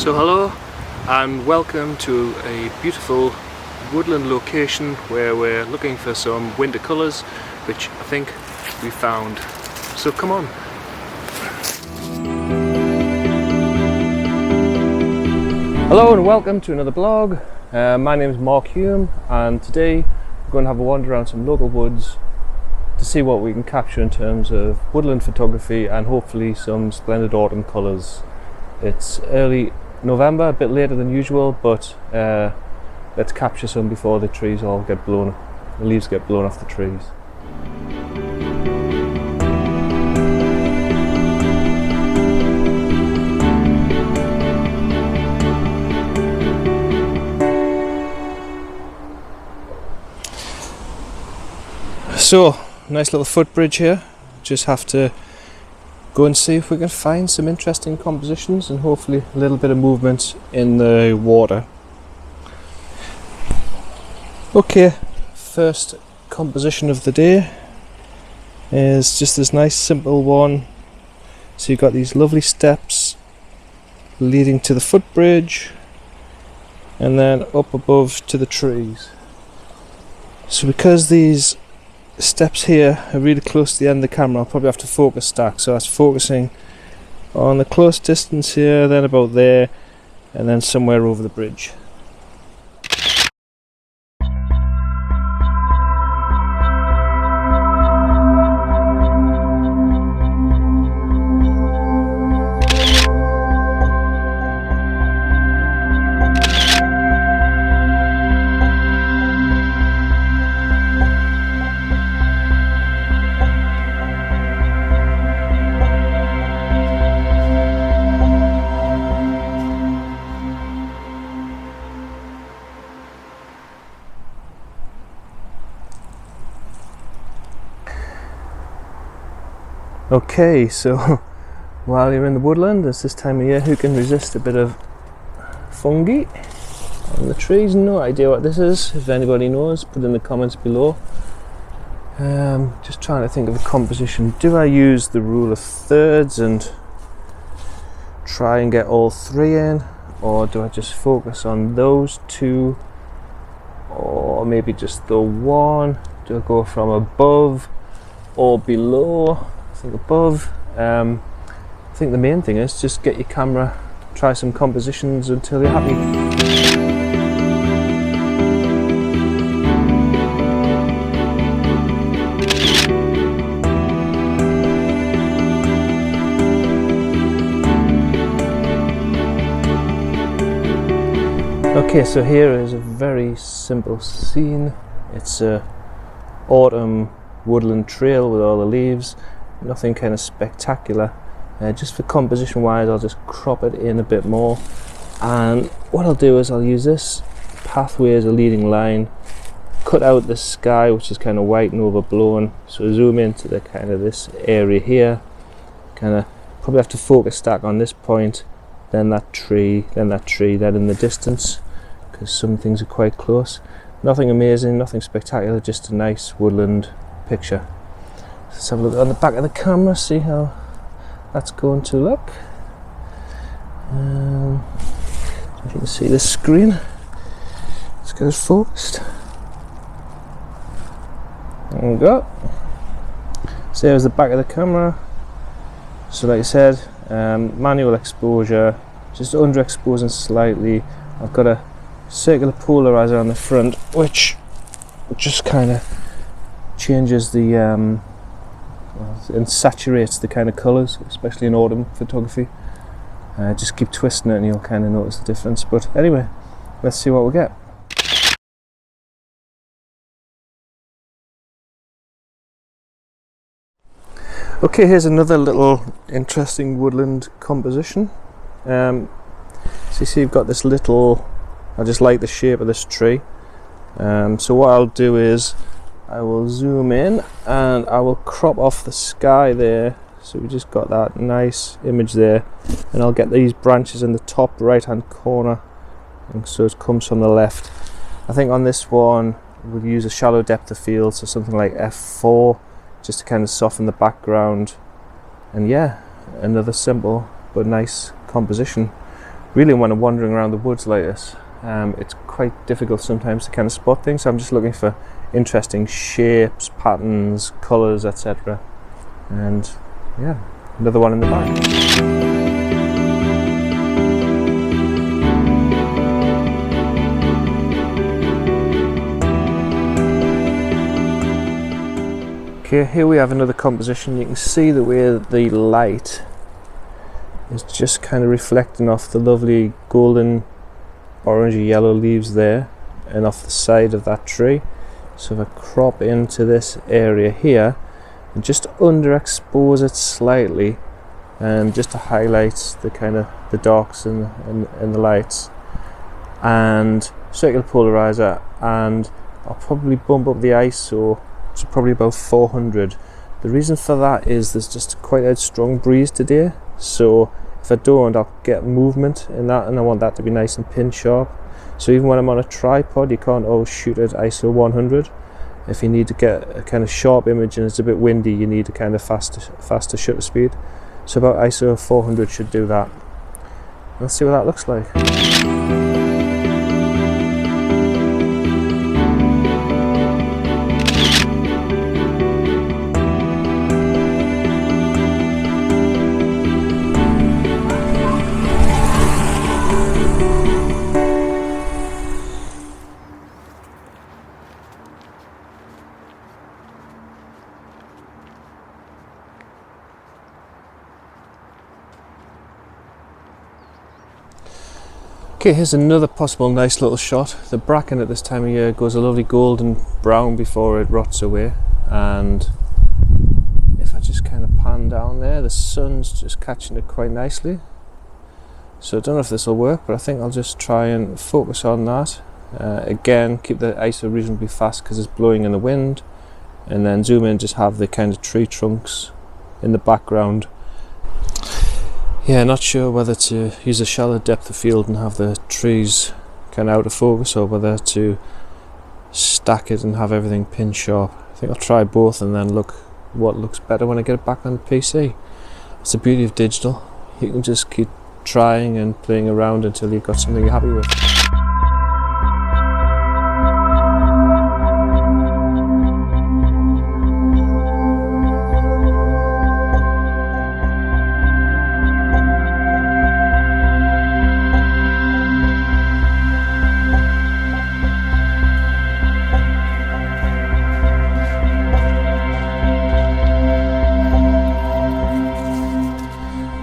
So hello and welcome to a beautiful woodland location where we're looking for some winter colours, which I think we found. So come on. Hello and welcome to another blog. My name is Mark Hume and today we're going to have a wander around some local woods to see what we can capture in terms of woodland photography and hopefully some splendid autumn colours. It's early November, a bit later than usual, but let's capture some before the trees all get blown, the leaves get blown off the trees. So, nice little footbridge here. Just have to go and see if we can find some interesting compositions and hopefully a little bit of movement in the water. Okay, first composition of the day is just this nice simple one. So you've got these lovely steps leading to the footbridge and then up above to the trees. So because these steps here are really close to the end of the camera, I'll probably have to focus stack, so that's focusing on the close distance here, then about there, and then somewhere over the bridge. Okay, so while you're in the woodland, it's this time of year, who can resist a bit of fungi on the trees? No idea what this is. If anybody knows, put in the comments below. Just trying to think of a composition. Do I use the rule of thirds and try and get all three in, or do I just focus on those two, or maybe just the one? Do I go from above or below? I think above. I think the main thing is just get your camera, try some compositions until you're happy. Okay, so here is a very simple scene. It's a autumn woodland trail with all the leaves. Nothing kind of spectacular. Just for composition wise, I'll just crop it in a bit more, and what I'll do is I'll use this pathway as a leading line, cut out the sky which is kind of white and overblown, so zoom into the kind of this area here, kind of probably have to focus stack on this point, then that tree, then that tree, then in the distance, because some things are quite close. Nothing amazing, nothing spectacular, just a nice woodland picture. Let's have a look on the back of the camera, see how that's going to look. If you can see the screen, let's get it focused. There we go. So there's the back of the camera. So like I said, manual exposure, just underexposing slightly. I've got a circular polarizer on the front, which just kind of changes the and saturates the kind of colours, especially in autumn photography. Just keep twisting it and you'll kind of notice the difference. But anyway, let's see what we get. Okay, here's another little interesting woodland composition. So you see you've got this little, I just like the shape of this tree. So what I'll do is I will zoom in and I will crop off the sky there, so we just got that nice image there, and I'll get these branches in the top right hand corner, and so it comes from the left. I think on this one we'll use a shallow depth of field, so something like f4, just to kind of soften the background. And yeah, another simple but nice composition. really when I'm wandering around the woods like this, it's quite difficult sometimes to kind of spot things, so I'm just looking for interesting shapes, patterns, colours, etc. And yeah, another one in the back. Okay, here we have another composition. You can see the way the light is just kind of reflecting off the lovely golden orangey yellow leaves there and off the side of that tree. So if I crop into this area here and just underexpose it slightly, just to highlight the kind of the darks and the lights, and circular polarizer, and I'll probably bump up the ISO to probably about 400. The reason for that is there's just quite a strong breeze today, so if I don't, I'll get movement in that, and I want that to be nice and pin sharp. So even when I'm on a tripod, you can't always shoot at ISO 100. If you need to get a kind of sharp image and it's a bit windy, you need a kind of faster shutter speed. So about ISO 400 should do that. Let's see what that looks like. Okay, here's another possible nice little shot. The bracken at this time of year goes a lovely golden brown before it rots away, and if I just kind of pan down there, the sun's just catching it quite nicely. So I don't know if this will work, but I think I'll just try and focus on that. Again, keep the ISO reasonably fast because it's blowing in the wind, and then zoom in, just have the kind of tree trunks in the background. Yeah, not sure whether to use a shallow depth of field and have the trees kind of out of focus, or whether to stack it and have everything pin sharp. I think I'll try both and then look what looks better when I get it back on the PC. That's the beauty of digital. You can just keep trying and playing around until you've got something you're happy with.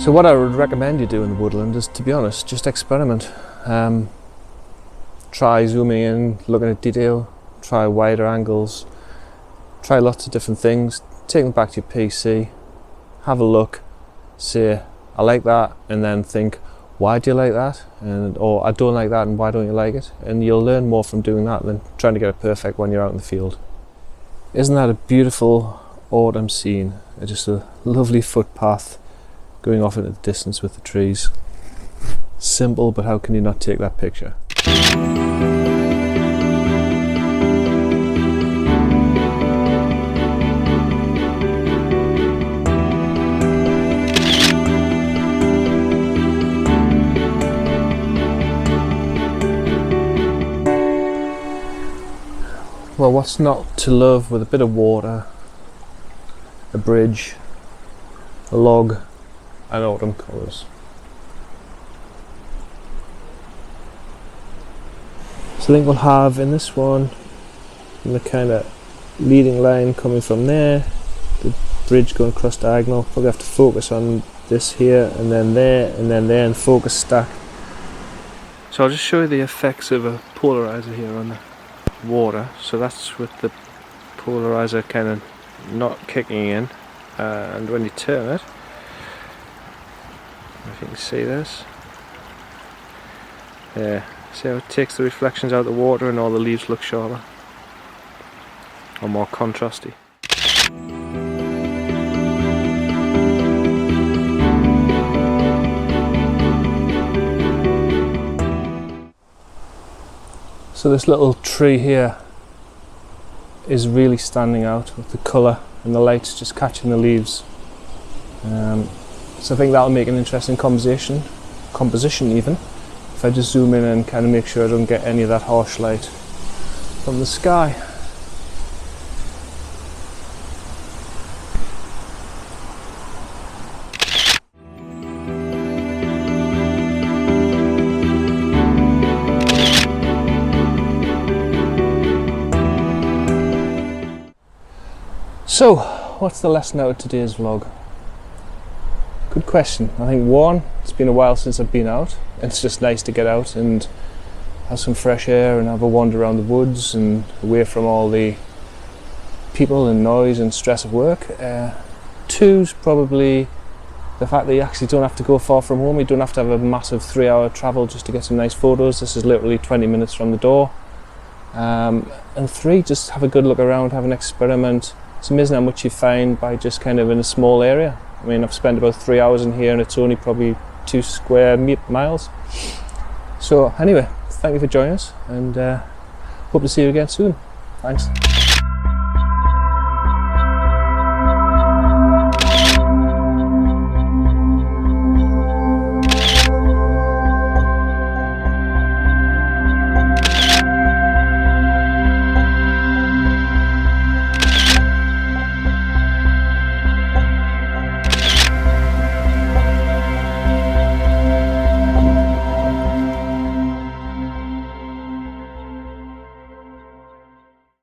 So what I would recommend you do in the woodland is, to be honest, just experiment. Try zooming in, looking at detail, try wider angles, try lots of different things, take them back to your PC, have a look, say, I like that, and then think, why do you like that? Or I don't like that, and why don't you like it? And you'll learn more from doing that than trying to get it perfect when you're out in the field. Isn't that a beautiful autumn scene? Just a lovely footpath going off into the distance with the trees. Simple, but how can you not take that picture? Well, what's not to love with a bit of water, a bridge, a log, and autumn colours. So I think we'll have in this one the kind of leading line coming from there, the bridge going across diagonal. Probably have to focus on this here and then there and then there, and focus stack. So I'll just show you the effects of a polarizer here on the water. So that's with the polarizer kind of not kicking in, and when you turn it, if you can see this, yeah, see how it takes the reflections out of the water and all the leaves look sharper or more contrasty. So this little tree here is really standing out with the colour and the lights just catching the leaves. So I think that'll make an interesting composition composition even. If I just zoom in and kind of make sure I don't get any of that harsh light from the sky. So, what's the lesson out of today's vlog? Good question. I think one, it's been a while since I've been out. It's just nice to get out and have some fresh air and have a wander around the woods and away from all the people and noise and stress of work. Two's probably the fact that you actually don't have to go far from home. You don't have to have a massive 3-hour travel just to get some nice photos. This is literally 20 minutes from the door. And three, just have a good look around, have an experiment. It's amazing how much you find by just kind of in a small area. I mean, I've spent about 3 hours in here and it's only probably 2 square miles. So anyway, thank you for joining us and hope to see you again soon. Thanks.